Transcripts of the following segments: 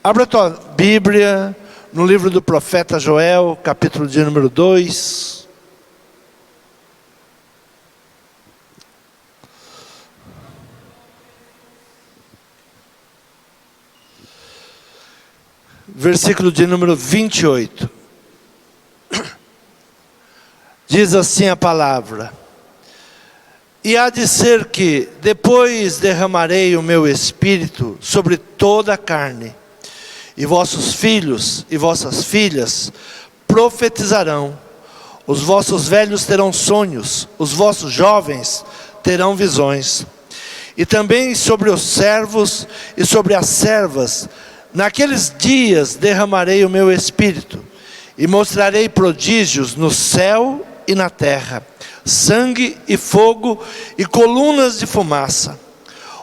Abra a tua Bíblia no livro do profeta Joel, capítulo de número 2. Versículo de número 28. Diz assim a palavra: E há de ser que depois derramarei o meu espírito sobre toda a carne, e vossos filhos e vossas filhas profetizarão, os vossos velhos terão sonhos, os vossos jovens terão visões. E também sobre os servos e sobre as servas, naqueles dias derramarei o meu espírito, e mostrarei prodígios no céu e na terra, sangue e fogo e colunas de fumaça.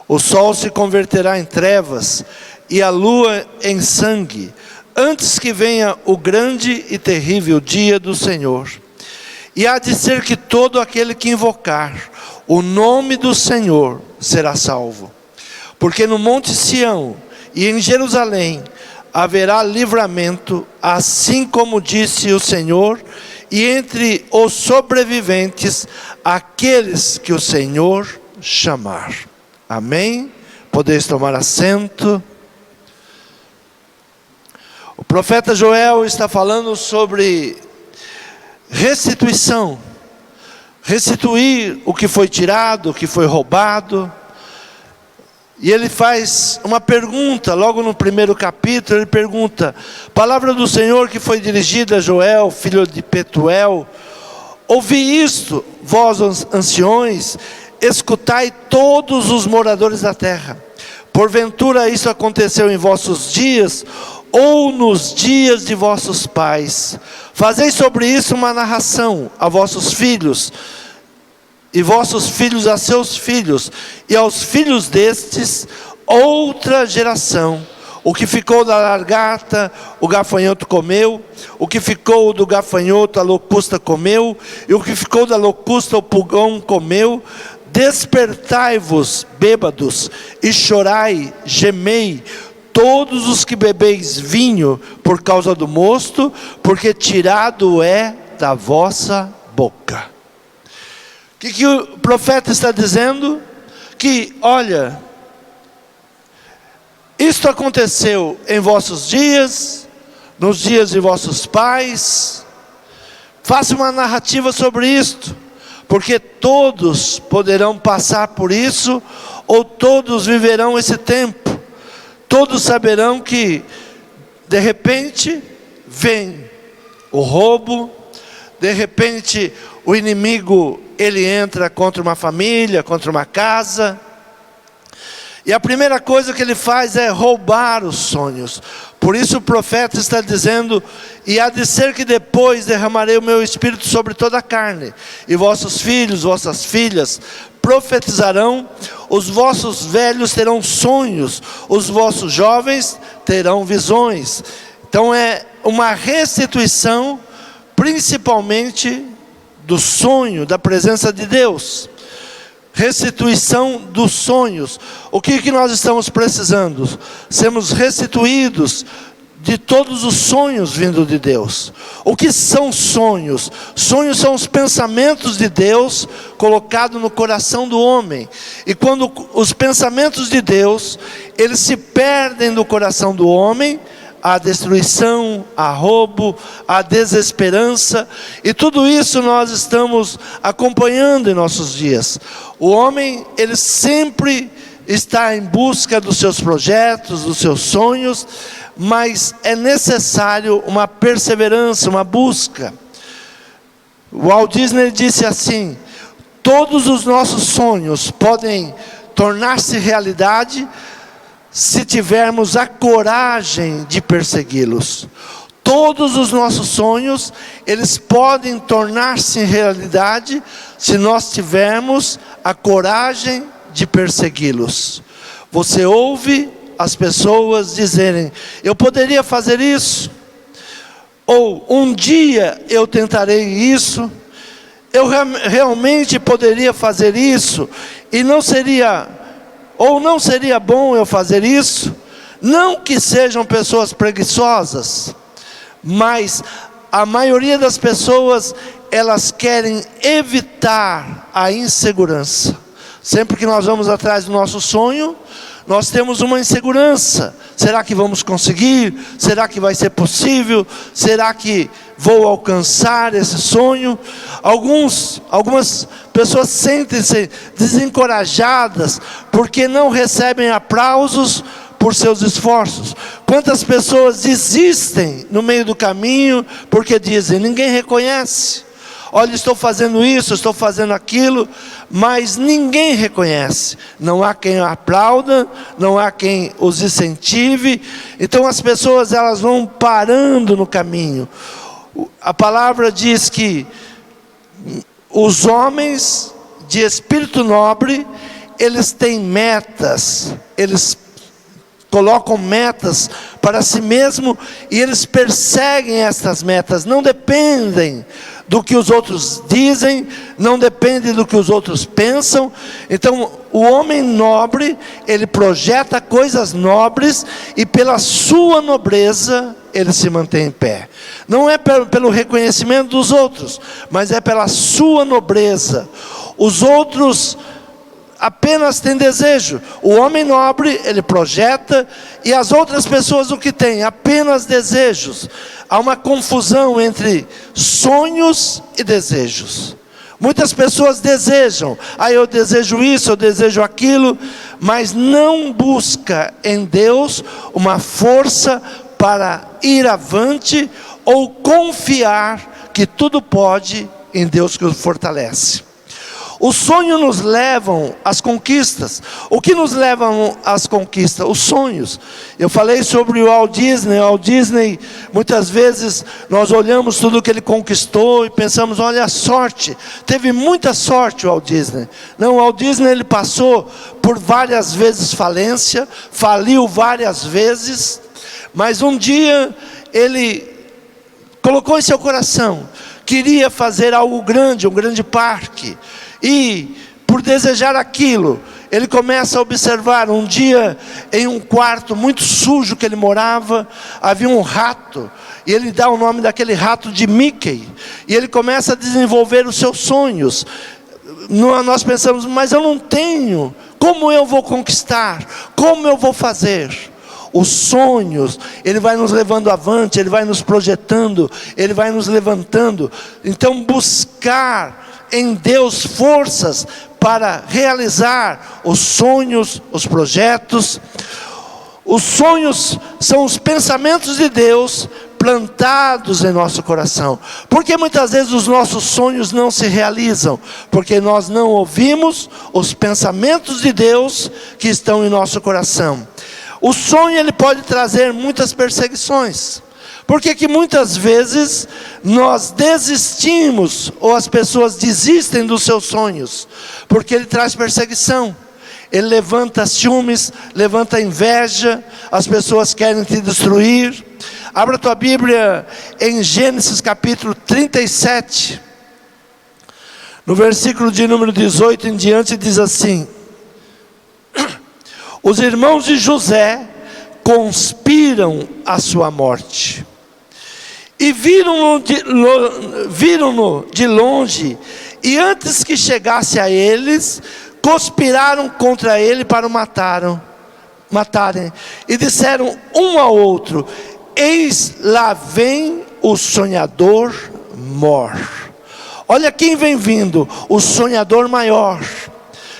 O sol se converterá em trevas e a lua em sangue, antes que venha o grande e terrível dia do Senhor. E há de ser que todo aquele que invocar o nome do Senhor será salvo. Porque no monte Sião e em Jerusalém haverá livramento, assim como disse o Senhor, e entre os sobreviventes, aqueles que o Senhor chamar. Amém? Podeis tomar assento. O profeta Joel está falando sobre restituição. Restituir o que foi tirado, o que foi roubado. E ele faz uma pergunta, logo no primeiro capítulo, ele pergunta: palavra do Senhor que foi dirigida a Joel, filho de Petuel: ouvi isto, vós anciões, escutai todos os moradores da terra. Porventura isso aconteceu em vossos dias, ou nos dias de vossos pais? Fazei sobre isso uma narração a vossos filhos, e vossos filhos a seus filhos, e aos filhos destes outra geração. O que ficou da largata, o gafanhoto comeu; o que ficou do gafanhoto, a locusta comeu; e o que ficou da locusta, o pulgão comeu. Despertai-vos, bêbados, e chorai, gemei, todos os que bebeis vinho, por causa do mosto, porque tirado é da vossa boca. O que o profeta está dizendo? Que, olha, isto aconteceu em vossos dias, nos dias de vossos pais. Faça uma narrativa sobre isto, porque todos poderão passar por isso, ou todos viverão esse tempo. Todos saberão que, de repente, vem o roubo, de repente o inimigo, ele entra contra uma família, contra uma casa, e a primeira coisa que ele faz é roubar os sonhos. Por isso o profeta está dizendo: e há de ser que depois derramarei o meu espírito sobre toda a carne, e vossos filhos, vossas filhas profetizarão, os vossos velhos terão sonhos, os vossos jovens terão visões. Então é uma restituição, principalmente do sonho, da presença de Deus. Restituição dos sonhos. O que nós estamos precisando? Sermos restituídos de todos os sonhos vindo de Deus. O que são sonhos? Sonhos são os pensamentos de Deus colocados no coração do homem. E quando os pensamentos de Deus, eles se perdem do coração do homem, a destruição, a roubo, a desesperança, e tudo isso nós estamos acompanhando em nossos dias. O homem, ele sempre está em busca dos seus projetos, dos seus sonhos, mas é necessário uma perseverança, uma busca. O Walt Disney disse assim: todos os nossos sonhos podem tornar-se realidade se tivermos a coragem de persegui-los. Todos os nossos sonhos, eles podem tornar-se realidade se nós tivermos a coragem de persegui-los. Você ouve as pessoas dizerem: eu poderia fazer isso, ou um dia eu tentarei isso, eu realmente poderia fazer isso, e não seria bom eu fazer isso? Não que sejam pessoas preguiçosas, mas a maioria das pessoas, elas querem evitar a insegurança. Sempre que nós vamos atrás do nosso sonho, nós temos uma insegurança. Será que vamos conseguir? Será que vai ser possível? Será que vou alcançar esse sonho? Algumas pessoas sentem-se desencorajadas porque não recebem aplausos por seus esforços. Quantas pessoas desistem no meio do caminho porque dizem: ninguém reconhece. Olha, estou fazendo isso, estou fazendo aquilo, mas ninguém reconhece. Não há quem aplauda, não há quem os incentive. Então as pessoas, elas vão parando no caminho. A palavra diz que os homens de espírito nobre, eles têm metas, eles colocam metas para si mesmo e eles perseguem essas metas, não dependem do que os outros dizem, não depende do que os outros pensam. Então o homem nobre, ele projeta coisas nobres e pela sua nobreza ele se mantém em pé. Não é pelo reconhecimento dos outros, mas é pela sua nobreza. Os outros apenas têm desejo. O homem nobre, ele projeta, e as outras pessoas o que têm? Apenas desejos. Há uma confusão entre sonhos e desejos. Muitas pessoas desejam, eu desejo isso, eu desejo aquilo, mas não busca em Deus uma força para ir avante, ou confiar que tudo pode em Deus que o fortalece. Os sonhos nos levam às conquistas. O que nos leva às conquistas? Os sonhos. Eu falei sobre o Walt Disney. O Walt Disney, muitas vezes nós olhamos tudo que ele conquistou e pensamos: olha a sorte, teve muita sorte o Walt Disney. Não, o Walt Disney, ele passou por várias vezes falência, faliu várias vezes, mas um dia ele colocou em seu coração, queria fazer algo grande, um grande parque. E por desejar aquilo, ele começa a observar. Um dia, em um quarto muito sujo que ele morava, havia um rato, e ele dá o nome daquele rato de Mickey, e ele começa a desenvolver os seus sonhos. Nós pensamos: mas eu não tenho, como eu vou conquistar? Como eu vou fazer? Os sonhos, ele vai nos levando avante, ele vai nos projetando, ele vai nos levantando. Então buscar em Deus forças para realizar os sonhos, os projetos. Os sonhos são os pensamentos de Deus plantados em nosso coração. Porque muitas vezes os nossos sonhos não se realizam? Porque nós não ouvimos os pensamentos de Deus que estão em nosso coração. O sonho, ele pode trazer muitas perseguições. Por que muitas vezes nós desistimos, ou as pessoas desistem dos seus sonhos? Porque ele traz perseguição, ele levanta ciúmes, levanta inveja, as pessoas querem te destruir. Abra a tua Bíblia em Gênesis capítulo 37, no versículo de número 18 em diante, diz assim: os irmãos de José conspiram a sua morte, e viram-no de longe, e antes que chegasse a eles, conspiraram contra ele para o matarem, e disseram um ao outro: eis lá vem o sonhador mor. Olha quem vem vindo, o sonhador maior.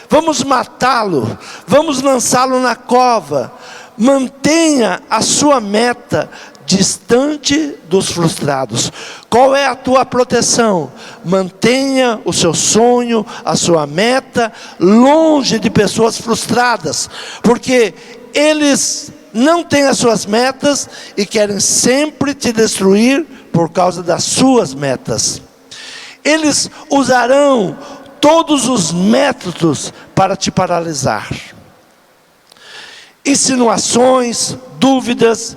Vamos matá-lo, vamos lançá-lo na cova. Mantenha a sua meta distante dos frustrados. Qual é a tua proteção? Mantenha o seu sonho, a sua meta, longe de pessoas frustradas, porque eles não têm as suas metas e querem sempre te destruir por causa das suas metas. Eles usarão todos os métodos para te paralisar. Insinuações, dúvidas,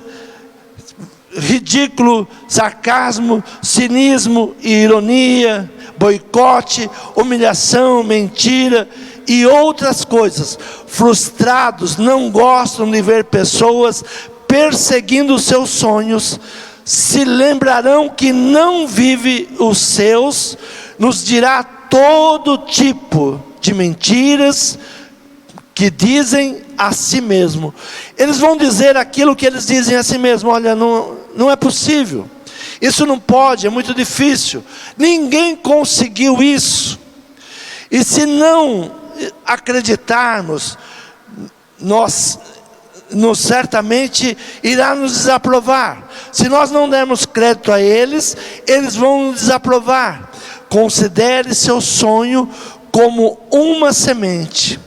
ridículo, sarcasmo, cinismo e ironia, boicote, humilhação, mentira e outras coisas. Frustrados não gostam de ver pessoas perseguindo os seus sonhos. Se lembrarão que não vive os seus, nos dirá todo tipo de mentiras que dizem a si mesmo. Eles vão dizer aquilo que eles dizem a si mesmo. Olha, não é possível, isso não pode, é muito difícil, ninguém conseguiu isso. E se não acreditarmos, nós certamente irá nos desaprovar. Se nós não dermos crédito a eles, eles vão nos desaprovar. Considere seu sonho como uma semente,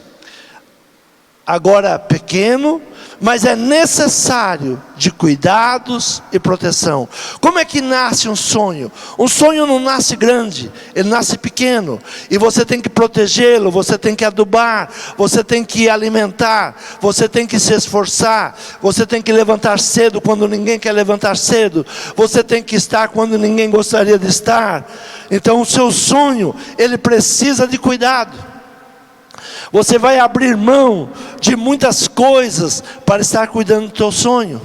agora pequeno, mas é necessário de cuidados e proteção. Como é que nasce um sonho? Um sonho não nasce grande, ele nasce pequeno, e você tem que protegê-lo, você tem que adubar, você tem que alimentar, você tem que se esforçar, você tem que levantar cedo quando ninguém quer levantar cedo, você tem que estar quando ninguém gostaria de estar. Então o seu sonho, ele precisa de cuidado. Você vai abrir mão de muitas coisas para estar cuidando do teu sonho.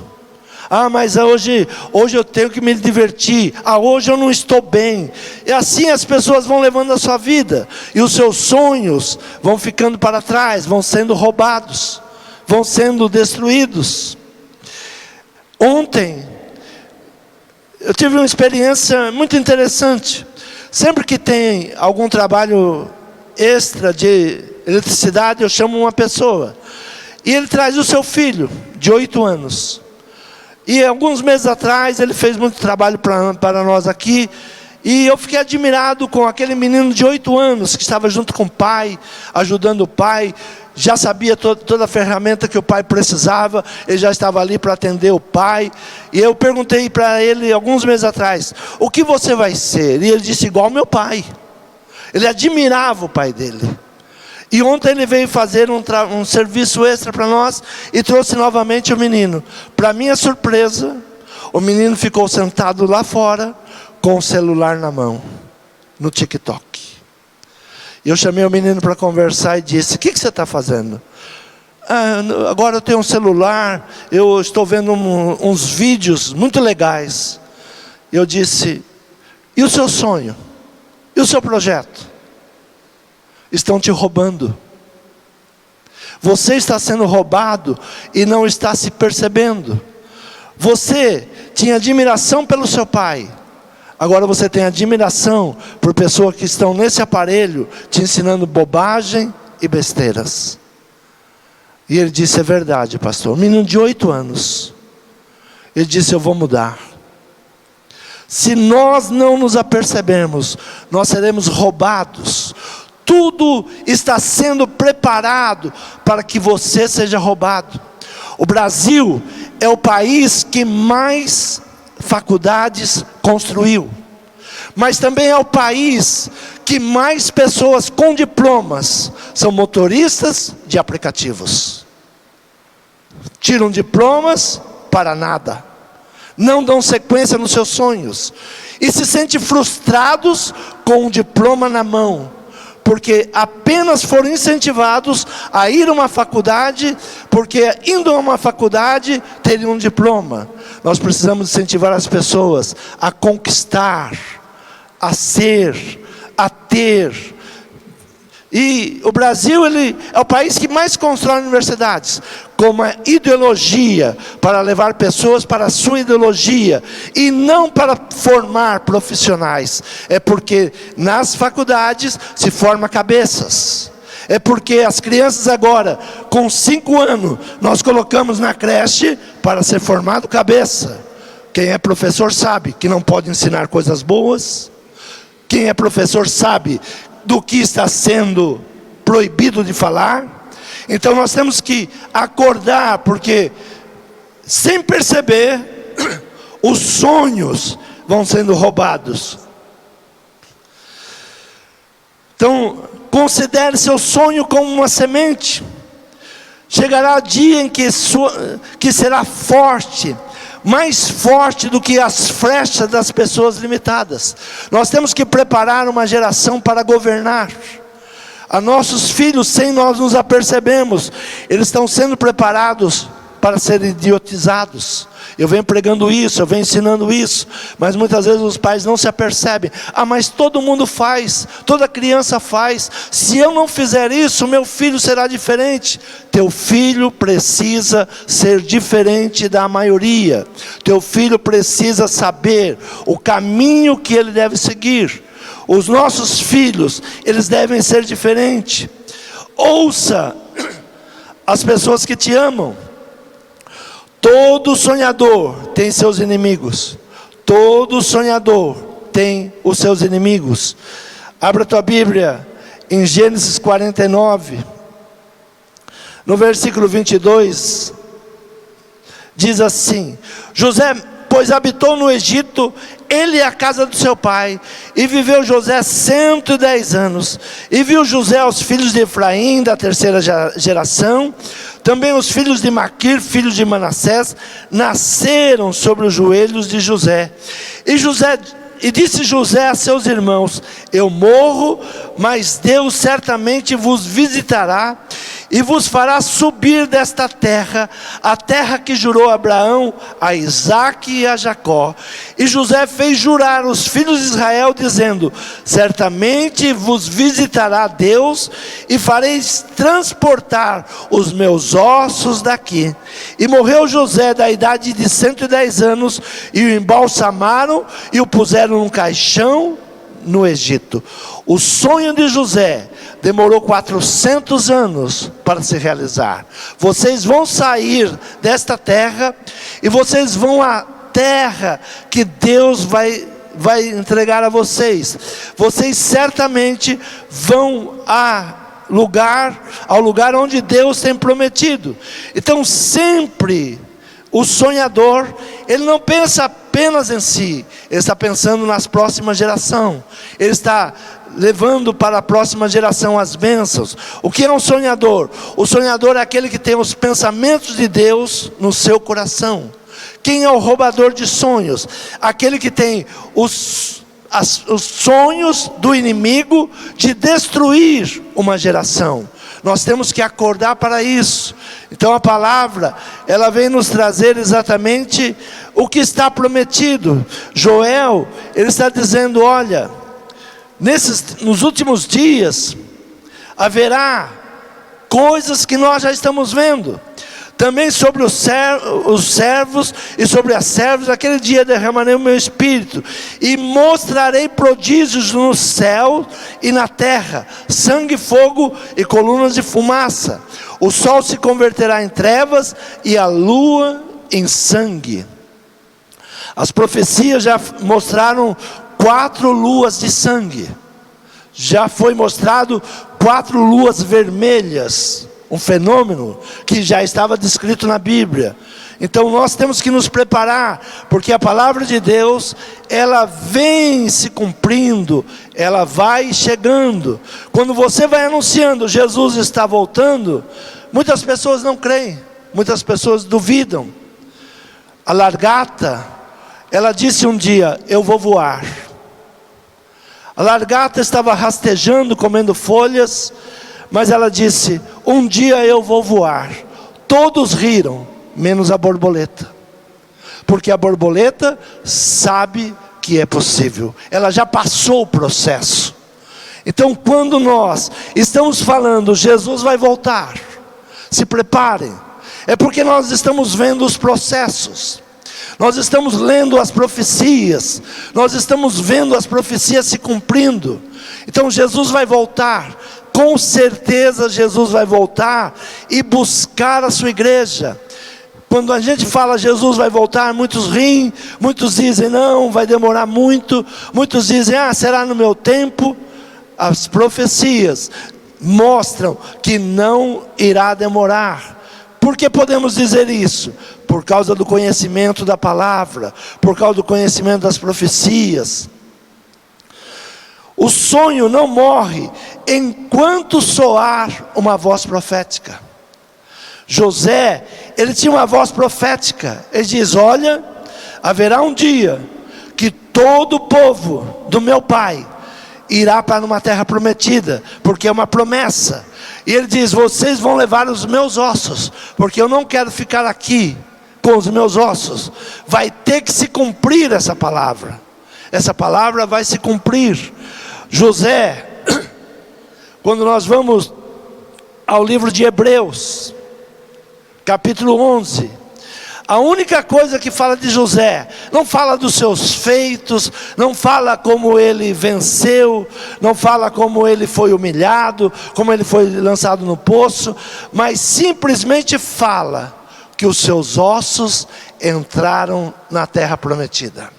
Ah, mas hoje eu tenho que me divertir. Ah, hoje eu não estou bem. E assim as pessoas vão levando a sua vida. E os seus sonhos vão ficando para trás, vão sendo roubados, vão sendo destruídos. Ontem, eu tive uma experiência muito interessante. Sempre que tem algum trabalho extra de eletricidade, eu chamo uma pessoa, e ele traz o seu filho, de 8 anos, e alguns meses atrás, ele fez muito trabalho para nós aqui, e eu fiquei admirado com aquele menino de 8 anos, que estava junto com o pai, ajudando o pai, já sabia toda a ferramenta que o pai precisava, ele já estava ali para atender o pai, e eu perguntei para ele, alguns meses atrás, o que você vai ser? E ele disse, igual ao meu pai. Ele admirava o pai dele. E ontem ele veio fazer um serviço extra para nós e trouxe novamente o menino. Para minha surpresa, o menino ficou sentado lá fora com o celular na mão, no TikTok. E eu chamei o menino para conversar e disse, o que você está fazendo? Ah, agora eu tenho um celular, eu estou vendo uns vídeos muito legais. E eu disse, e o seu sonho? E o seu projeto? Estão te roubando. Você está sendo roubado e não está se percebendo. Você tinha admiração pelo seu pai, agora você tem admiração por pessoas que estão nesse aparelho te ensinando bobagem e besteiras. E ele disse, é verdade, pastor. Um menino de 8 anos. Ele disse, eu vou mudar. Se nós não nos apercebermos, nós seremos roubados. Tudo está sendo preparado para que você seja roubado. O Brasil é o país que mais faculdades construiu, mas também é o país que mais pessoas com diplomas são motoristas de aplicativos. Tiram diplomas para nada, não dão sequência nos seus sonhos, e se sentem frustrados com um diploma na mão, porque apenas foram incentivados a ir a uma faculdade, porque indo a uma faculdade teriam um diploma. Nós precisamos incentivar as pessoas a conquistar, a ser, a ter. E o Brasil, ele é o país que mais constrói universidades, com uma ideologia para levar pessoas para a sua ideologia, e não para formar profissionais. É porque nas faculdades se forma cabeças. É porque as crianças agora, com 5 anos, nós colocamos na creche para ser formado cabeça. Quem é professor sabe que não pode ensinar coisas boas. Quem é professor sabe do que está sendo proibido de falar. Então nós temos que acordar, porque sem perceber, os sonhos vão sendo roubados. Então, considere seu sonho como uma semente. Chegará o dia em que será forte, mais forte do que as flechas das pessoas limitadas. Nós temos que preparar uma geração para governar. A nossos filhos, sem nós nos apercebemos, eles estão sendo preparados para serem idiotizados. Eu venho pregando isso, eu venho ensinando isso, mas muitas vezes os pais não se apercebem. Ah, mas todo mundo faz, toda criança faz. Se eu não fizer isso, meu filho será diferente. Teu filho precisa ser diferente da maioria. Teu filho precisa saber o caminho que ele deve seguir. Os nossos filhos, eles devem ser diferentes. Ouça as pessoas que te amam. Todo sonhador tem seus inimigos. Todo sonhador tem os seus inimigos. Abra a tua Bíblia em Gênesis 49, no versículo 22, diz assim: José, pois habitou no Egito, ele e a casa do seu pai, e viveu José 110 anos, e viu José os filhos de Efraim, da terceira geração, também os filhos de Maquir, filhos de Manassés, nasceram sobre os joelhos de José. E disse José a seus irmãos: eu morro, mas Deus certamente vos visitará, e vos fará subir desta terra, a terra que jurou a Abraão, a Isaque e a Jacó. E José fez jurar os filhos de Israel, dizendo: certamente vos visitará Deus, e fareis transportar os meus ossos daqui. E morreu José da idade de 110 anos, e o embalsamaram, e o puseram num caixão no Egito. O sonho de José demorou 400 anos para se realizar. Vocês vão sair desta terra, e vocês vão à terra que Deus vai entregar a vocês. Vocês certamente vão ao lugar onde Deus tem prometido. Então sempre o sonhador, ele não pensa apenas em si, ele está pensando nas próximas gerações. Ele está levando para a próxima geração as bênçãos. O que é um sonhador? O sonhador é aquele que tem os pensamentos de Deus no seu coração. Quem é o roubador de sonhos? Aquele que tem os sonhos do inimigo de destruir uma geração. Nós temos que acordar para isso. Então a palavra, ela vem nos trazer exatamente o que está prometido. Joel, ele está dizendo: olha, nos últimos dias haverá coisas que nós já estamos vendo. Também sobre os servos e sobre as servas, aquele dia derramarei o meu espírito, e mostrarei prodígios no céu e na terra, sangue, fogo e colunas de fumaça. O sol se converterá em trevas e a lua em sangue. As profecias já mostraram 4 luas de sangue. Já foi mostrado 4 luas vermelhas. Um fenômeno que já estava descrito na Bíblia. Então nós temos que nos preparar, porque a palavra de Deus, ela vem se cumprindo, ela vai chegando. Quando você vai anunciando Jesus está voltando, muitas pessoas não creem, muitas pessoas duvidam. A largata, ela disse um dia: eu vou voar. A largata estava rastejando, comendo folhas, mas ela disse: um dia eu vou voar. Todos riram, menos a borboleta, porque a borboleta sabe que é possível, ela já passou o processo. Então quando nós estamos falando Jesus vai voltar, se preparem, é porque nós estamos vendo os processos, nós estamos lendo as profecias, nós estamos vendo as profecias se cumprindo. Então Jesus vai voltar, com certeza Jesus vai voltar e buscar a sua igreja. Quando a gente fala Jesus vai voltar, muitos riem, muitos dizem não, vai demorar muito, muitos dizem será no meu tempo. As profecias mostram que não irá demorar. Por que podemos dizer isso? Por causa do conhecimento da palavra, por causa do conhecimento das profecias. O sonho não morre enquanto soar uma voz profética. José, ele tinha uma voz profética. Ele diz: olha, haverá um dia que todo o povo do meu pai irá para uma terra prometida, porque é uma promessa. E ele diz: vocês vão levar os meus ossos, porque eu não quero ficar aqui com os meus ossos. Vai ter que se cumprir essa palavra. Essa palavra vai se cumprir. José, quando nós vamos ao livro de Hebreus, capítulo 11, a única coisa que fala de José, não fala dos seus feitos, não fala como ele venceu, não fala como ele foi humilhado, como ele foi lançado no poço, mas simplesmente fala que os seus ossos entraram na terra prometida.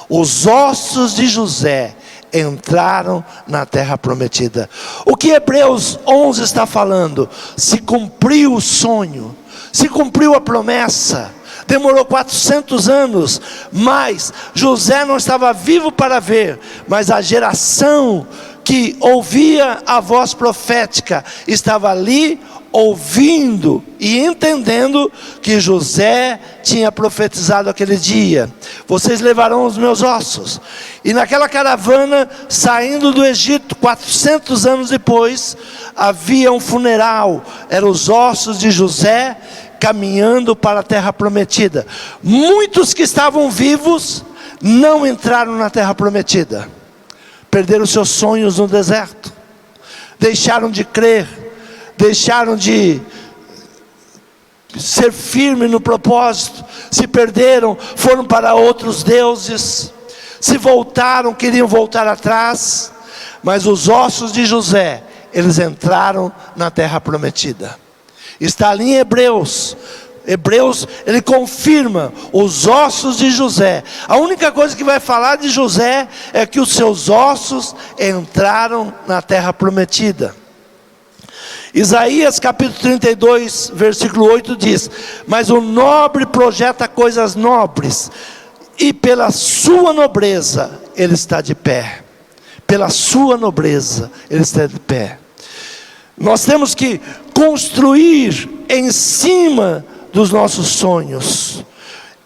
Os ossos de José entraram na terra prometida. O que Hebreus 11 está falando? Se cumpriu o sonho, se cumpriu a promessa. Demorou 400 anos, mas José não estava vivo para ver, mas a geração que ouvia a voz profética estava ali ouvindo e entendendo que José tinha profetizado aquele dia: vocês levarão os meus ossos. E naquela caravana saindo do Egito, 400 anos depois, havia um funeral. Eram os ossos de José caminhando para a terra prometida. Muitos que estavam vivos não entraram na terra prometida, perderam seus sonhos no deserto, deixaram de crer, deixaram de ser firme no propósito, se perderam, foram para outros deuses, se voltaram, queriam voltar atrás. Mas os ossos de José, eles entraram na terra prometida. Está ali em Hebreus, ele confirma os ossos de José. A única coisa que vai falar de José é que os seus ossos entraram na terra prometida. Isaías capítulo 32, versículo 8 diz: mas o nobre projeta coisas nobres, e pela sua nobreza ele está de pé. Pela sua nobreza ele está de pé. Nós temos que construir em cima dos nossos sonhos,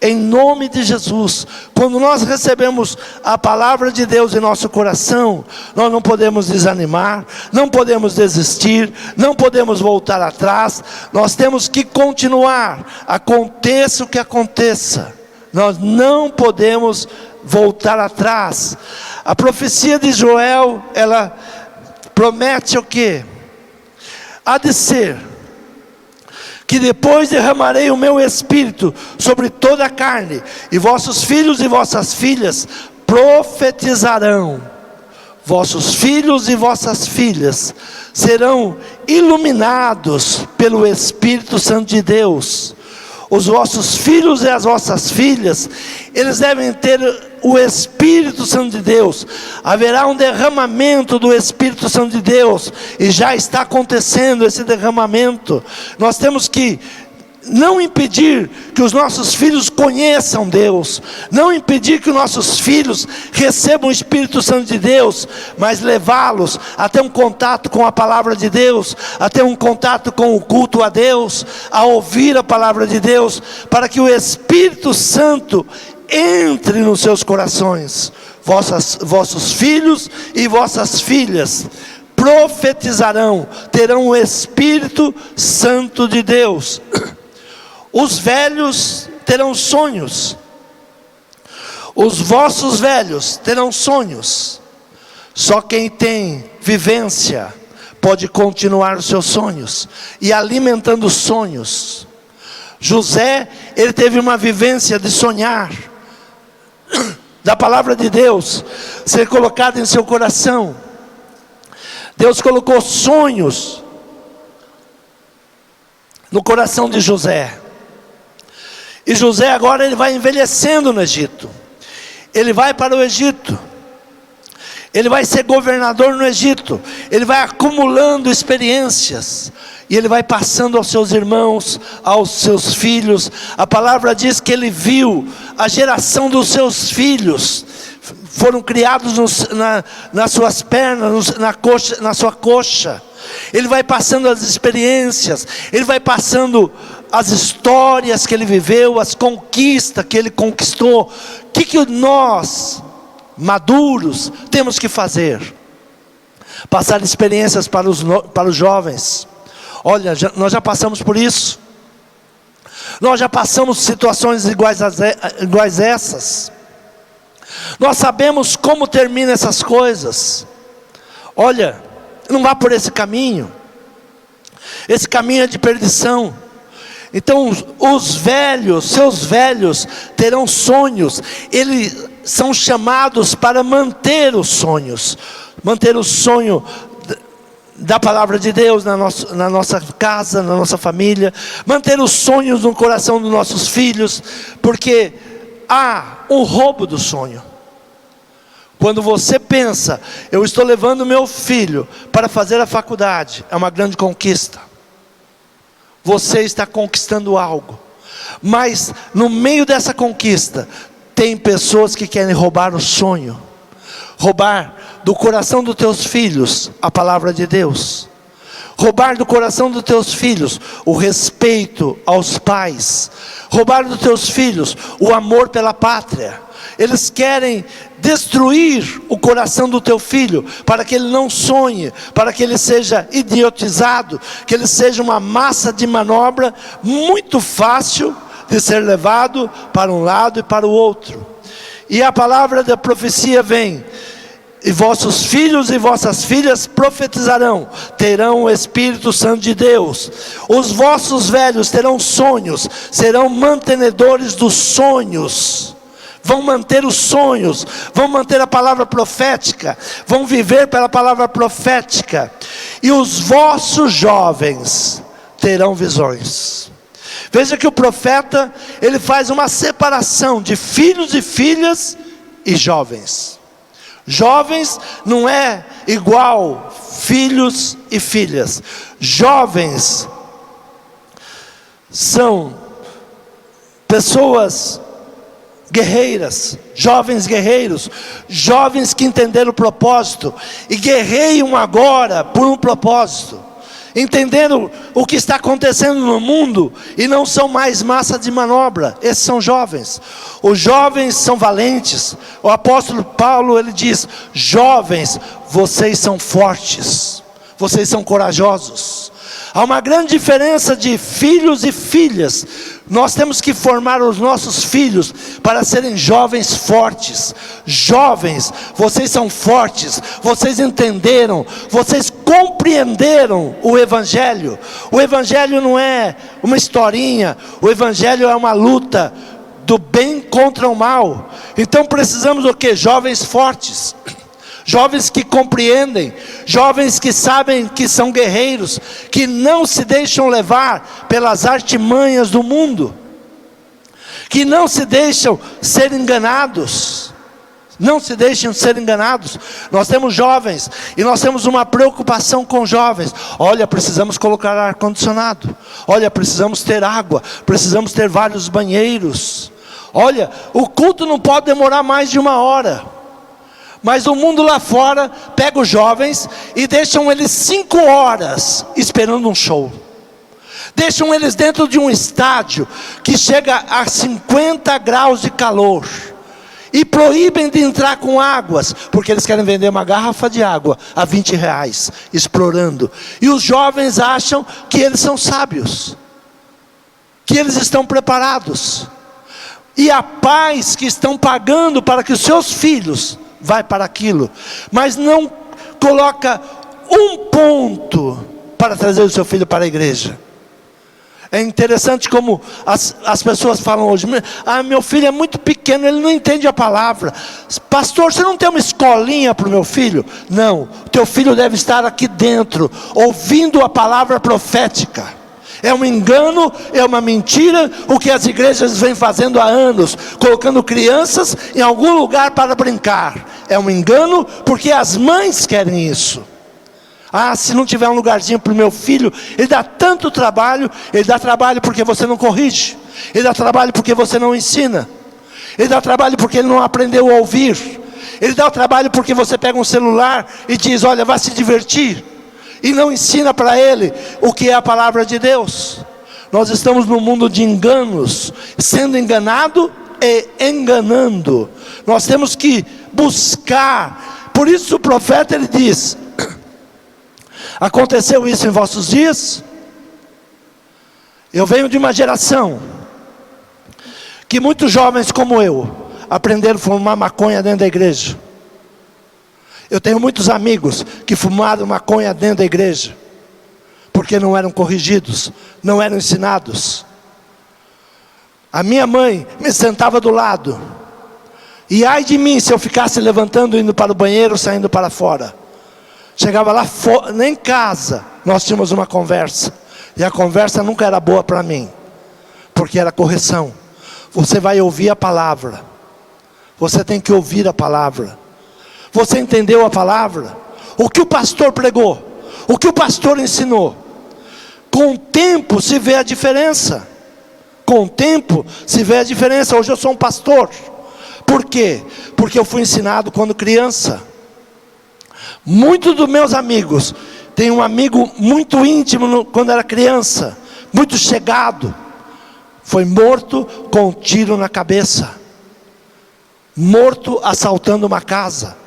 em nome de Jesus. Quando nós recebemos a palavra de Deus em nosso coração, nós não podemos desanimar, não podemos desistir, não podemos voltar atrás. Nós temos que continuar, aconteça o que aconteça. Nós não podemos voltar atrás. A profecia de Joel, ela promete o quê? Há de ser que depois derramarei o meu espírito sobre toda a carne, e vossos filhos e vossas filhas profetizarão. Vossos filhos e vossas filhas serão iluminados pelo Espírito Santo de Deus. Os vossos filhos e as vossas filhas, eles devem ter o Espírito Santo de Deus. Haverá um derramamento do Espírito Santo de Deus, e já está acontecendo esse derramamento. Nós temos que não impedir que os nossos filhos conheçam Deus, não impedir que os nossos filhos recebam o Espírito Santo de Deus, mas levá-los a ter um contato com a palavra de Deus, a ter um contato com o culto a Deus, a ouvir a palavra de Deus, para que o Espírito Santo entre nos seus corações. Vossos filhos e vossas filhas profetizarão, terão o Espírito Santo de Deus. Os velhos terão sonhos, os vossos velhos terão sonhos. Só quem tem vivência pode continuar os seus sonhos e alimentando os sonhos. José, ele teve uma vivência de sonhar, da palavra de Deus ser colocada em seu coração. Deus colocou sonhos no coração de José. E José agora ele vai envelhecendo no Egito. Ele vai para o Egito. Ele vai ser governador no Egito. Ele vai acumulando experiências. E ele vai passando aos seus irmãos, aos seus filhos. A palavra diz que ele viu a geração dos seus filhos. Foram criados nas suas pernas, na sua coxa. Ele vai passando as experiências, ele vai passando as histórias que ele viveu, as conquistas que ele conquistou. O que nós, maduros, temos que fazer? passar experiências para os jovens. Olha, nós já passamos por isso. Nós já passamos situações iguais a essas. Nós sabemos como terminam essas coisas. Olha, não vá por esse caminho. Esse caminho é de perdição. Então os velhos, seus velhos terão sonhos. Eles são chamados para manter os sonhos. Manter o sonho da palavra de Deus na nossa casa, na nossa família. Manter os sonhos no coração dos nossos filhos. Porque há um roubo do sonho. Quando você pensa, eu estou levando meu filho para fazer a faculdade, é uma grande conquista. Você está conquistando algo. Mas no meio dessa conquista, tem pessoas que querem roubar o sonho. Roubar do coração dos teus filhos a palavra de Deus. Roubar do coração dos teus filhos o respeito aos pais. Roubar dos teus filhos o amor pela pátria. Eles querem destruir o coração do teu filho, para que ele não sonhe, para que ele seja idiotizado, que ele seja uma massa de manobra muito fácil de ser levado para um lado e para o outro. E a palavra da profecia vem: e vossos filhos e vossas filhas profetizarão, terão o Espírito Santo de Deus. Os vossos velhos terão sonhos, serão mantenedores dos sonhos. Vão manter os sonhos, vão manter a palavra profética, vão viver pela palavra profética. E os vossos jovens terão visões. Veja que o profeta, ele faz uma separação de filhos e filhas e jovens. Jovens não é igual filhos e filhas. Jovens são pessoas guerreiras, jovens guerreiros, jovens que entenderam o propósito e guerreiam agora por um propósito, entenderam o que está acontecendo no mundo e não são mais massa de manobra. Esses são jovens. Os jovens são valentes. O apóstolo Paulo, ele diz: jovens, vocês são fortes, vocês são corajosos. Há uma grande diferença de filhos e filhas. Nós temos que formar os nossos filhos para serem jovens fortes. Jovens, vocês são fortes, vocês entenderam, vocês compreenderam o Evangelho. O Evangelho não é uma historinha, o Evangelho é uma luta do bem contra o mal. Então precisamos do quê? Jovens fortes. Jovens que compreendem, jovens que sabem que são guerreiros, que não se deixam levar pelas artimanhas do mundo, que não se deixam ser enganados. Não se deixem ser enganados. Nós temos jovens e nós temos uma preocupação com jovens. Olha, precisamos colocar ar-condicionado. Olha, precisamos ter água. Precisamos ter vários banheiros. Olha, o culto não pode demorar mais de 1 hora. Mas o mundo lá fora pega os jovens e deixam eles 5 horas esperando um show. Deixam eles dentro de um estádio que chega a 50 graus de calor. E proíbem de entrar com águas, porque eles querem vender uma garrafa de água a R$20, explorando. E os jovens acham que eles são sábios, que eles estão preparados. E há pais que estão pagando para que os seus filhos vai para aquilo, mas não coloca um ponto para trazer o seu filho para a igreja. É interessante como as pessoas falam hoje: meu filho é muito pequeno, ele não entende a palavra. Pastor, você não tem uma escolinha para o meu filho? Não, o teu filho deve estar aqui dentro, ouvindo a palavra profética. É um engano, é uma mentira o que as igrejas vêm fazendo há anos, colocando crianças em algum lugar para brincar. É um engano porque as mães querem isso. Se não tiver um lugarzinho para o meu filho, ele dá tanto trabalho. Ele dá trabalho porque você não corrige, ele dá trabalho porque você não ensina, ele dá trabalho porque ele não aprendeu a ouvir, ele dá trabalho porque você pega um celular e diz: olha, vá se divertir, e não ensina para ele o que é a palavra de Deus. Nós estamos num mundo de enganos, sendo enganado e enganando. Nós temos que buscar. Por isso o profeta, ele diz: Aconteceu isso em vossos dias? Eu venho de uma geração que muitos jovens como eu aprenderam a fumar maconha dentro da igreja. Eu tenho muitos amigos que fumaram maconha dentro da igreja, porque não eram corrigidos, não eram ensinados. A minha mãe me sentava do lado, e ai de mim se eu ficasse levantando, indo para o banheiro, saindo para fora. Chegava lá nem em casa, nós tínhamos uma conversa, e a conversa nunca era boa para mim, porque era correção. Você vai ouvir a palavra, você tem que ouvir a palavra. Você entendeu a palavra? O que o pastor pregou? O que o pastor ensinou? Com o tempo se vê a diferença. Com o tempo se vê a diferença. Hoje eu sou um pastor. Por quê? Porque eu fui ensinado quando criança. Muitos dos meus amigos, tem um amigo muito íntimo quando era criança, muito chegado, foi morto com um tiro na cabeça. Morto assaltando uma casa.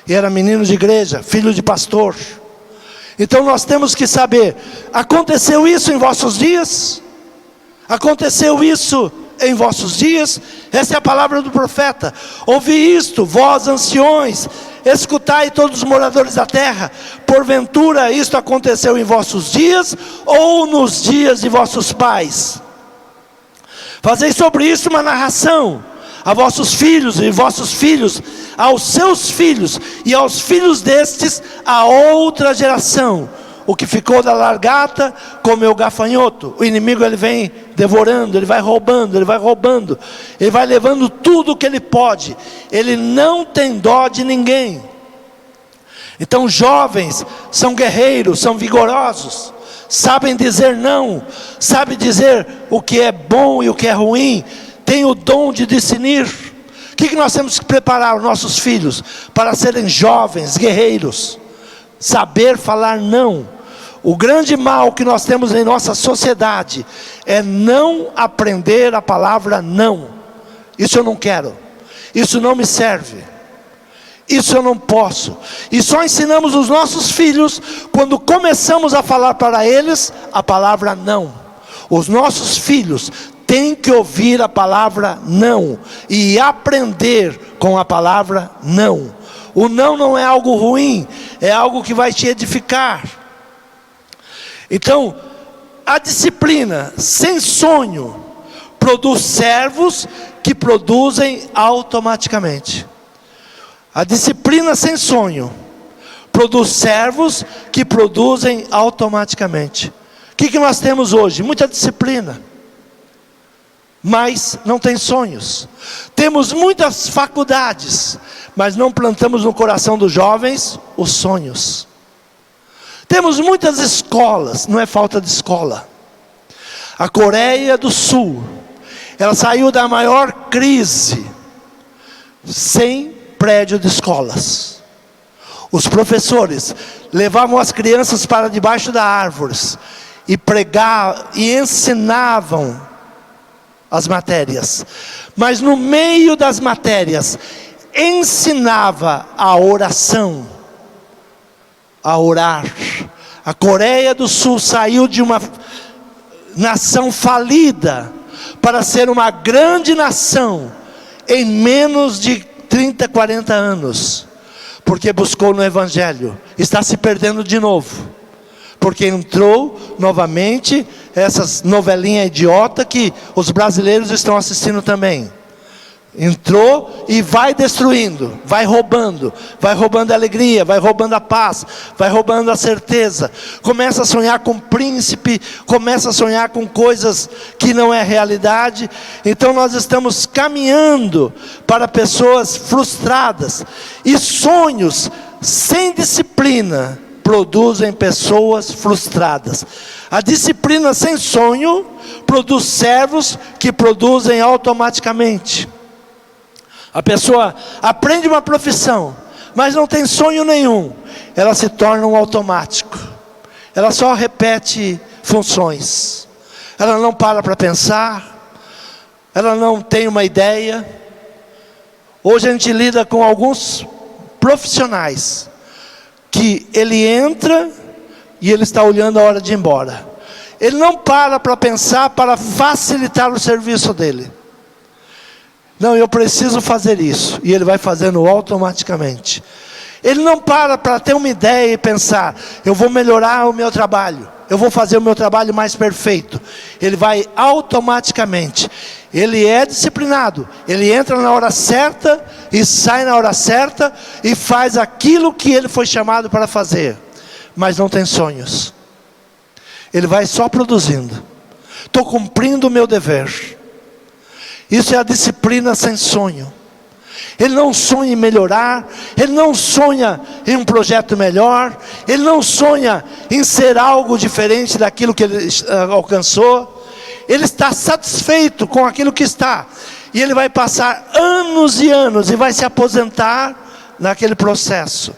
E era menino de igreja, filho de pastor. Então nós temos que saber, aconteceu isso em vossos dias? Aconteceu isso em vossos dias? Essa é a palavra do profeta. Ouvi isto, vós anciões, escutai todos os moradores da terra. Porventura isto aconteceu em vossos dias, ou nos dias de vossos pais? Fazei sobre isso uma narração a vossos filhos, e vossos filhos aos seus filhos, e aos filhos destes a outra geração. O que ficou da largata comeu gafanhoto. O inimigo ele vem devorando, ele vai roubando, ele vai roubando, ele vai levando tudo o que ele pode. Ele não tem dó de ninguém. Então jovens são guerreiros, são vigorosos, sabem dizer não, sabem dizer o que é bom e o que é ruim, tem o dom de discernir. O que nós temos que preparar os nossos filhos para serem jovens, guerreiros? Saber falar não. O grande mal que nós temos em nossa sociedade é não aprender a palavra não. Isso eu não quero, isso não me serve, isso eu não posso. E só ensinamos os nossos filhos quando começamos a falar para eles a palavra não. Os nossos filhos têm que ouvir a palavra não e aprender com a palavra não. O não não é algo ruim, é algo que vai te edificar. Então, a disciplina sem sonho produz servos que produzem automaticamente. A disciplina sem sonho produz servos que produzem automaticamente. O que nós temos hoje? Muita disciplina, mas não tem sonhos. Temos muitas faculdades, mas não plantamos no coração dos jovens os sonhos. Temos muitas escolas, não é falta de escola. A Coreia do Sul, ela saiu da maior crise sem prédio de escolas. Os professores levavam as crianças para debaixo das árvores e pregavam e ensinavam as matérias, mas no meio das matérias ensinava a oração, a orar. A Coreia do Sul saiu de uma nação falida para ser uma grande nação em menos de 30, 40 anos, porque buscou no Evangelho. Está se perdendo de novo, porque entrou novamente essas novelinhas idiota que os brasileiros estão assistindo também. Entrou e vai destruindo, vai roubando a alegria, vai roubando a paz, vai roubando a certeza. Começa a sonhar com príncipe, começa a sonhar com coisas que não é realidade. Então nós estamos caminhando para pessoas frustradas. E sonhos sem disciplina produzem pessoas frustradas. A disciplina sem sonho produz servos que produzem automaticamente. A pessoa aprende uma profissão, mas não tem sonho nenhum. Ela se torna um automático. Ela só repete funções. Ela não para pensar. Ela não tem uma ideia. Hoje a gente lida com alguns profissionais que ele entra e ele está olhando a hora de ir embora. Ele não para pensar para facilitar o serviço dele. Não, eu preciso fazer isso. E ele vai fazendo automaticamente. Ele não para ter uma ideia e pensar, eu vou melhorar o meu trabalho, eu vou fazer o meu trabalho mais perfeito. Ele vai automaticamente. Ele é disciplinado. Ele entra na hora certa e sai na hora certa e faz aquilo que ele foi chamado para fazer. Mas não tem sonhos. Ele vai só produzindo. Estou cumprindo o meu dever. Isso é a disciplina sem sonho. Ele não sonha em melhorar, ele não sonha em um projeto melhor, ele não sonha em ser algo diferente daquilo que ele alcançou. Ele está satisfeito com aquilo que está. E ele vai passar anos e anos e vai se aposentar naquele processo.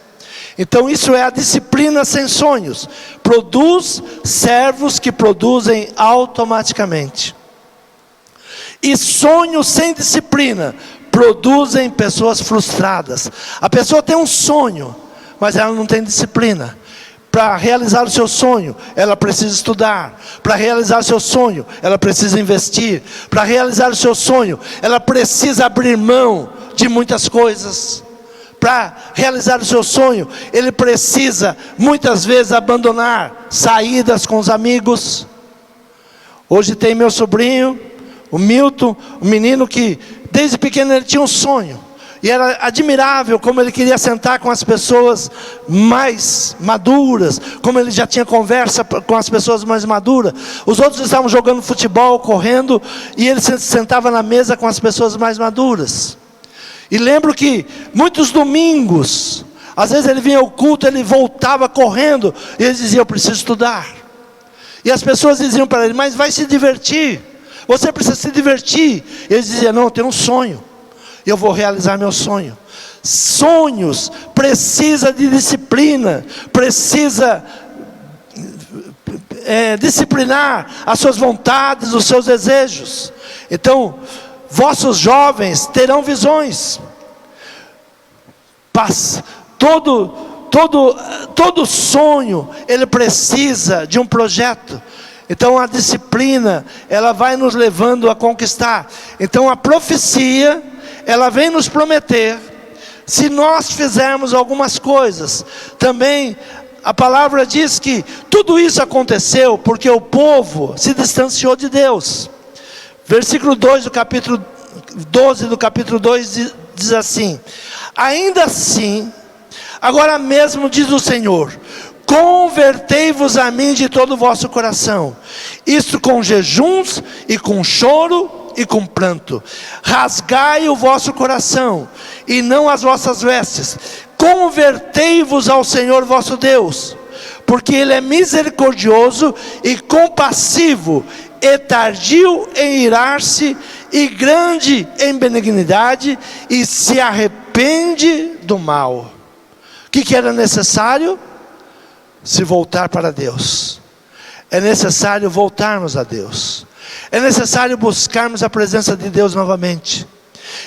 Então isso é a disciplina sem sonhos. Produz servos que produzem automaticamente. E sonhos sem disciplina produzem pessoas frustradas. A pessoa tem um sonho, mas ela não tem disciplina. Para realizar o seu sonho, ela precisa estudar. Para realizar o seu sonho, ela precisa investir. Para realizar o seu sonho, ela precisa abrir mão de muitas coisas. Para realizar o seu sonho, ele precisa muitas vezes abandonar saídas com os amigos. Hoje tem meu sobrinho, o Milton, um menino que desde pequeno ele tinha um sonho. E era admirável como ele queria sentar com as pessoas mais maduras, como ele já tinha conversa com as pessoas mais maduras. Os outros estavam jogando futebol, correndo, e ele sentava na mesa com as pessoas mais maduras. E lembro que muitos domingos, às vezes ele vinha ao culto, ele voltava correndo, e ele dizia, eu preciso estudar. E as pessoas diziam para ele, mas vai se divertir, você precisa se divertir. Ele dizia, não, eu tenho um sonho, eu vou realizar meu sonho. Sonhos precisa de disciplina, precisa disciplinar as suas vontades, os seus desejos. Então, vossos jovens terão visões. Todo sonho, ele precisa de um projeto. Então a disciplina, ela vai nos levando a conquistar. Então a profecia, ela vem nos prometer, se nós fizermos algumas coisas. Também a palavra diz que tudo isso aconteceu porque o povo se distanciou de Deus. Versículo 2 do capítulo 12 do capítulo 2 diz assim: ainda assim, agora mesmo diz o Senhor, convertei-vos a mim de todo o vosso coração, isto com jejuns e com choro e com pranto. Rasgai o vosso coração e não as vossas vestes. Convertei-vos ao Senhor vosso Deus, porque Ele é misericordioso e compassivo, e tardio em irar-se, e grande em benignidade, e se arrepende do mal. O que era necessário? Se voltar para Deus. É necessário voltarmos a Deus. É necessário buscarmos a presença de Deus novamente.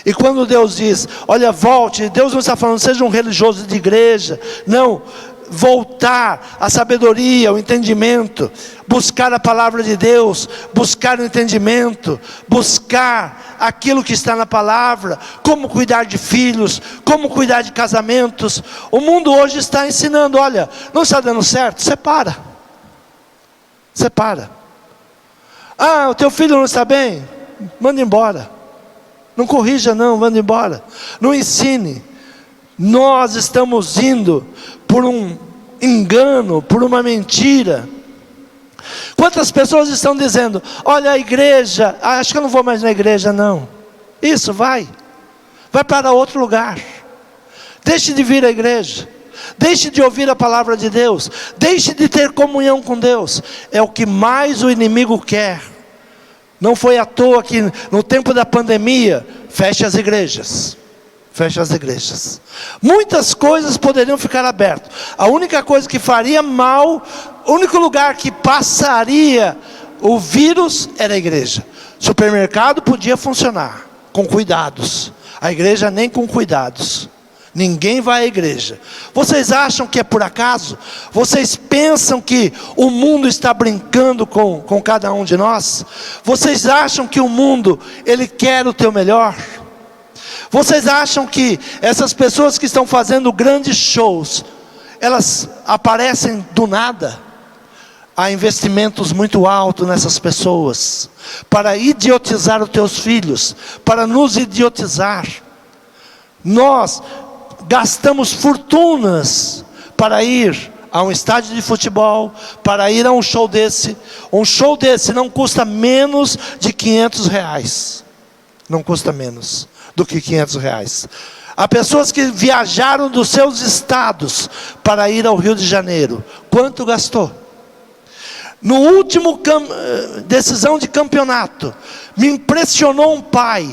E quando Deus diz, olha, volte, Deus não está falando, seja um religioso de igreja. Não, voltar à sabedoria, ao entendimento, buscar a palavra de Deus, buscar o entendimento, buscar aquilo que está na palavra, como cuidar de filhos, como cuidar de casamentos. O mundo hoje está ensinando, olha, não está dando certo, separa. Ah, o teu filho não está bem, manda embora. Não corrija não, manda embora. Não ensine. Nós estamos indo por um engano, por uma mentira. Quantas pessoas estão dizendo, olha a igreja, acho que eu não vou mais na igreja não. Isso, vai para outro lugar. Deixe de vir à igreja. Deixe de ouvir a palavra de Deus. Deixe de ter comunhão com Deus. É o que mais o inimigo quer. Não foi à toa que no tempo da pandemia, feche as igrejas. Muitas coisas poderiam ficar abertas. A única coisa que faria mal, o único lugar que passaria o vírus era a igreja. Supermercado podia funcionar com cuidados. A igreja nem com cuidados. Ninguém vai à igreja. Vocês acham que é por acaso? Vocês pensam que o mundo está brincando com cada um de nós? Vocês acham que o mundo, ele quer o teu melhor? Vocês acham que essas pessoas que estão fazendo grandes shows, elas aparecem do nada? Há investimentos muito altos nessas pessoas, para idiotizar os teus filhos, para nos idiotizar. Nós gastamos fortunas para ir a um estádio de futebol, para ir a um show desse. Um show desse não custa menos de R$500. Não custa menos do que R$500. Há pessoas que viajaram dos seus estados para ir ao Rio de Janeiro. Quanto gastou? No último decisão de campeonato, me impressionou um pai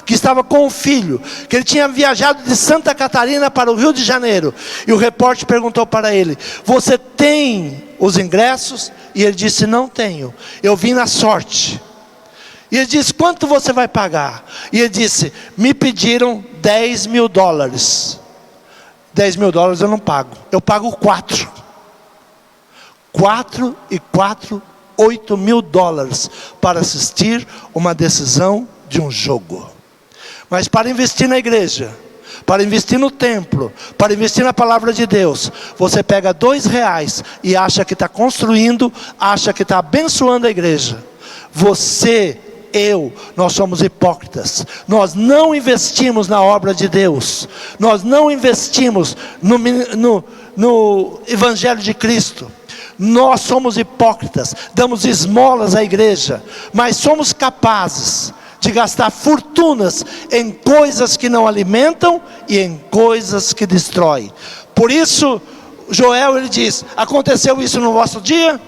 que estava com o filho, que ele tinha viajado de Santa Catarina para o Rio de Janeiro, e o repórter perguntou para ele: você tem os ingressos? E ele disse: não tenho, eu vim na sorte. E ele disse: quanto você vai pagar? E ele disse: me pediram $10 mil. $10 mil eu não pago, eu pago 4 e 4, $8 mil para assistir uma decisão de um jogo. Mas para investir na igreja, para investir no templo, para investir na palavra de Deus, você pega R$2 e acha que está construindo, acha que está abençoando a igreja. Você, nós somos hipócritas. Nós não investimos na obra de Deus. Nós não investimos no Evangelho de Cristo. Nós somos hipócritas, damos esmolas à igreja, mas somos capazes de gastar fortunas em coisas que não alimentam e em coisas que destroem. Por isso, Joel, ele diz: aconteceu isso no vosso dia,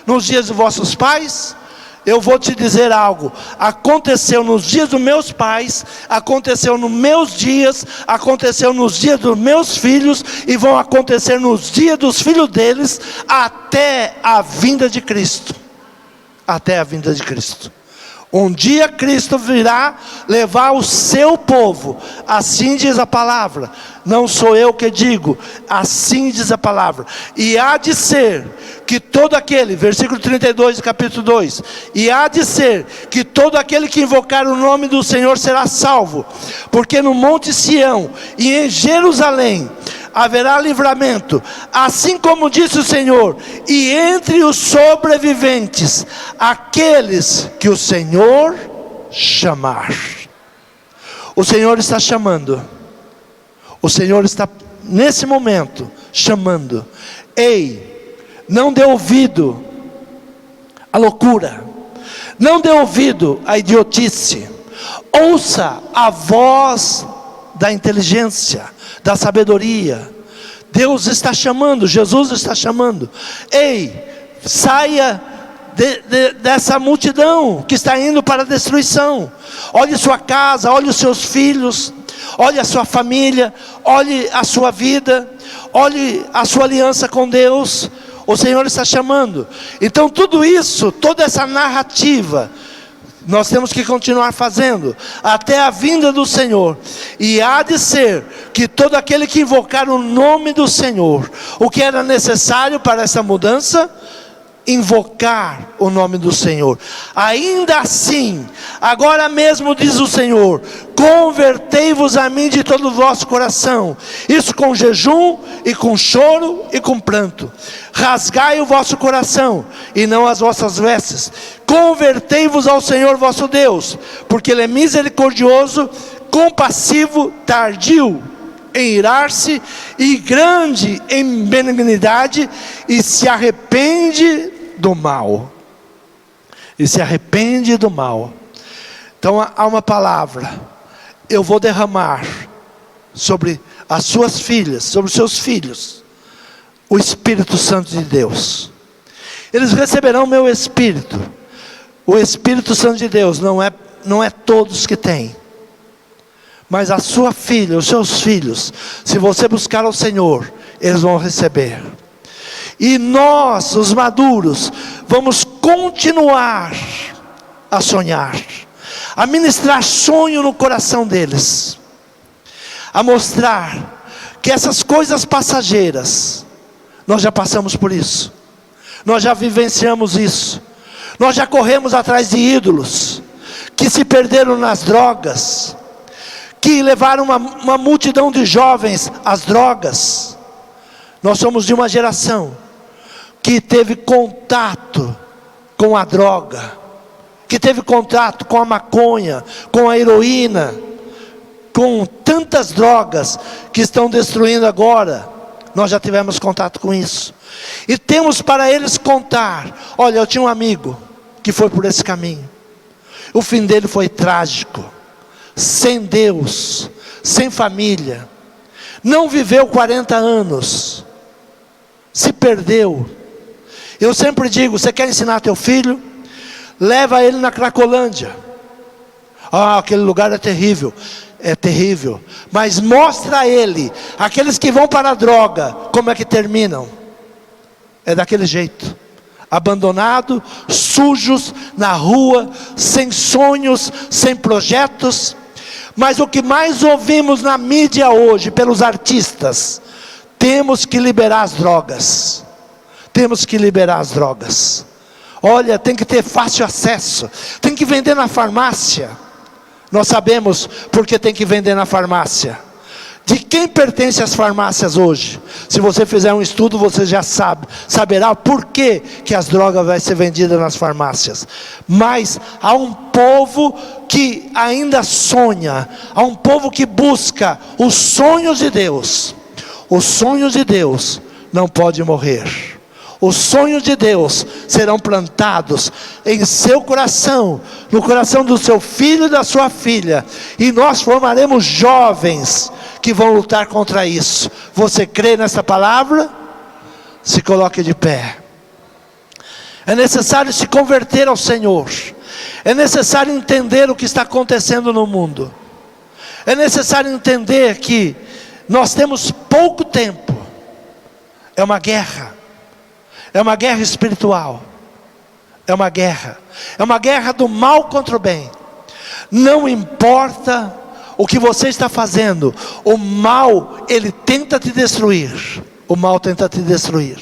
nos dias dos vossos pais? Eu vou te dizer algo: aconteceu nos dias dos meus pais, aconteceu nos meus dias, aconteceu nos dias dos meus filhos, e vão acontecer nos dias dos filhos deles, até a vinda de Cristo. Até a vinda de Cristo. Um dia Cristo virá levar o seu povo, assim diz a palavra, não sou eu que digo, assim diz a palavra. E há de ser que todo aquele, versículo 32 do capítulo 2, e há de ser que todo aquele que invocar o nome do Senhor será salvo, porque no monte Sião e em Jerusalém haverá livramento, assim como disse o Senhor, e entre os sobreviventes, aqueles que o Senhor chamar. O Senhor está chamando, o Senhor está nesse momento chamando. Ei, não dê ouvido à loucura, não dê ouvido à idiotice, ouça a voz da inteligência, da sabedoria. Deus está chamando, Jesus está chamando. Ei, saia dessa multidão que está indo para a destruição. Olhe sua casa, olhe os seus filhos, olhe a sua família, olhe a sua vida, olhe a sua aliança com Deus. O Senhor está chamando. Então tudo isso, toda essa narrativa, nós temos que continuar fazendo, até a vinda do Senhor. E há de ser que todo aquele que invocar o nome do Senhor, o que era necessário para essa mudança? Invocar o nome do Senhor. Ainda assim, agora mesmo diz o Senhor: convertei-vos a mim de todo o vosso coração, isso com jejum e com choro e com pranto. Rasgai o vosso coração e não as vossas vestes. Convertei-vos ao Senhor vosso Deus, porque Ele é misericordioso, compassivo, tardio em irar-se e grande em benignidade, e se arrepende do mal. E se arrepende do mal. Então há uma palavra: eu vou derramar sobre as suas filhas, sobre os seus filhos, o Espírito Santo de Deus. Eles receberão meu Espírito. O Espírito Santo de Deus não é todos que têm, mas a sua filha, os seus filhos, se você buscar ao Senhor, eles vão receber. E nós, os maduros, vamos continuar a sonhar, a ministrar sonho no coração deles, a mostrar que essas coisas passageiras, nós já passamos por isso, nós já vivenciamos isso, nós já corremos atrás de ídolos, que se perderam nas drogas, que levaram uma multidão de jovens às drogas. Nós somos de uma geração que teve contato com a droga, que teve contato com a maconha, com a heroína, com tantas drogas que estão destruindo agora. Nós já tivemos contato com isso, e temos para eles contar: olha, eu tinha um amigo que foi por esse caminho, o fim dele foi trágico, sem Deus, sem família, não viveu 40 anos, se perdeu. Eu sempre digo: você quer ensinar teu filho? Leva ele na Cracolândia. Aquele lugar é terrível. É terrível, mas mostra a ele, aqueles que vão para a droga, como é que terminam. É daquele jeito, abandonado, sujos, na rua, sem sonhos, sem projetos. Mas o que mais ouvimos na mídia hoje, pelos artistas: temos que liberar as drogas, temos que liberar as drogas. Olha, tem que ter fácil acesso, tem que vender na farmácia. Nós sabemos porque tem que vender na farmácia. De quem pertence as farmácias hoje? Se você fizer um estudo, você já saberá por que as drogas vão ser vendidas nas farmácias. Mas há um povo que ainda sonha, há um povo que busca os sonhos de Deus. Os sonhos de Deus não podem morrer. Os sonhos de Deus serão plantados em seu coração, no coração do seu filho e da sua filha, e nós formaremos jovens que vão lutar contra isso. Você crê nessa palavra? Se coloque de pé. É necessário se converter ao Senhor, é necessário entender o que está acontecendo no mundo, é necessário entender que nós temos pouco tempo. É uma guerra. É uma guerra espiritual. É uma guerra do mal contra o bem. Não importa o que você está fazendo, o mal, ele tenta te destruir. O mal tenta te destruir.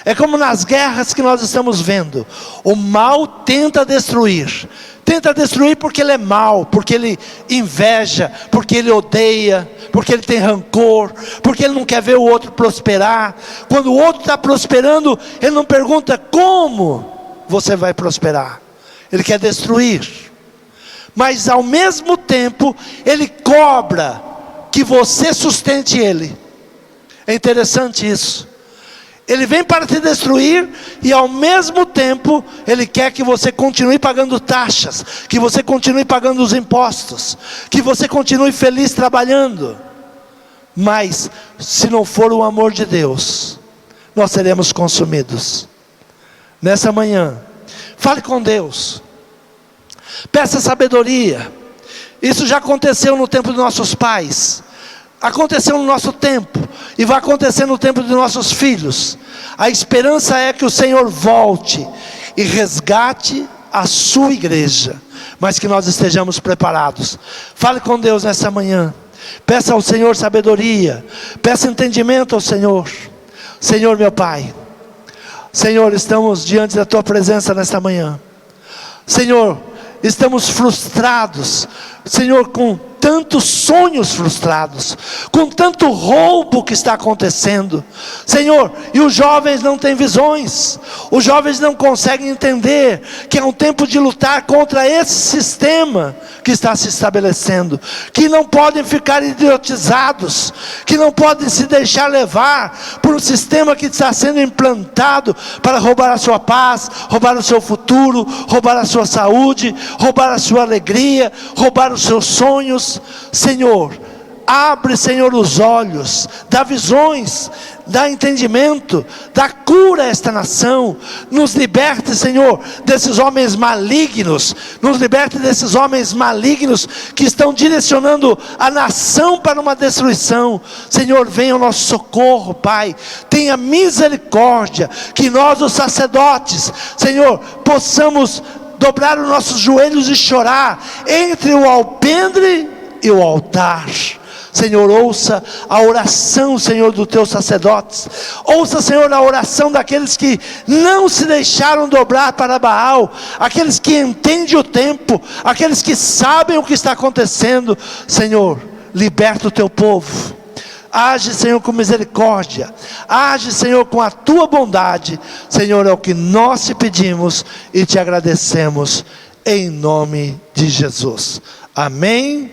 É como nas guerras que nós estamos vendo. O mal tenta destruir. Tenta destruir porque ele é mau, porque ele inveja, porque ele odeia, porque ele tem rancor, porque ele não quer ver o outro prosperar. Quando o outro está prosperando, ele não pergunta como você vai prosperar. Ele quer destruir. Mas ao mesmo tempo, ele cobra que você sustente ele. É interessante isso. Ele vem para te destruir, e ao mesmo tempo ele quer que você continue pagando taxas, que você continue pagando os impostos, que você continue feliz trabalhando. Mas se não for o amor de Deus, nós seremos consumidos. Nessa manhã, fale com Deus, peça sabedoria. Isso já aconteceu no tempo dos nossos pais, aconteceu no nosso tempo, e vai acontecer no tempo dos nossos filhos. A esperança é que o Senhor volte e resgate a sua igreja, mas que nós estejamos preparados. Fale com Deus nessa manhã, peça ao Senhor sabedoria, peça entendimento ao Senhor. Senhor meu Pai, Senhor, estamos diante da Tua presença nesta manhã. Senhor, estamos frustrados, Senhor, com tantos sonhos frustrados, com tanto roubo que está acontecendo, Senhor, e os jovens não têm visões, os jovens não conseguem entender que é um tempo de lutar contra esse sistema que está se estabelecendo, que não podem ficar idiotizados, que não podem se deixar levar por um sistema que está sendo implantado para roubar a sua paz, roubar o seu futuro, roubar a sua saúde, roubar a sua alegria, roubar os seus sonhos. Senhor, abre, Senhor, os olhos, dá visões, dá entendimento, dá cura a esta nação. Nos liberte, Senhor, desses homens malignos, nos liberte desses homens malignos que estão direcionando a nação para uma destruição. Senhor, venha ao nosso socorro, Pai, tenha misericórdia, que nós os sacerdotes, Senhor, possamos dobrar os nossos joelhos e chorar entre o alpendre e o altar. Senhor, ouça a oração, Senhor, dos teus sacerdotes. Ouça, Senhor, a oração daqueles que não se deixaram dobrar para Baal, aqueles que entendem o tempo, aqueles que sabem o que está acontecendo. Senhor, liberta o teu povo. Age, Senhor, com misericórdia. Age, Senhor, com a tua bondade. Senhor, é o que nós te pedimos e te agradecemos, em nome de Jesus. Amém.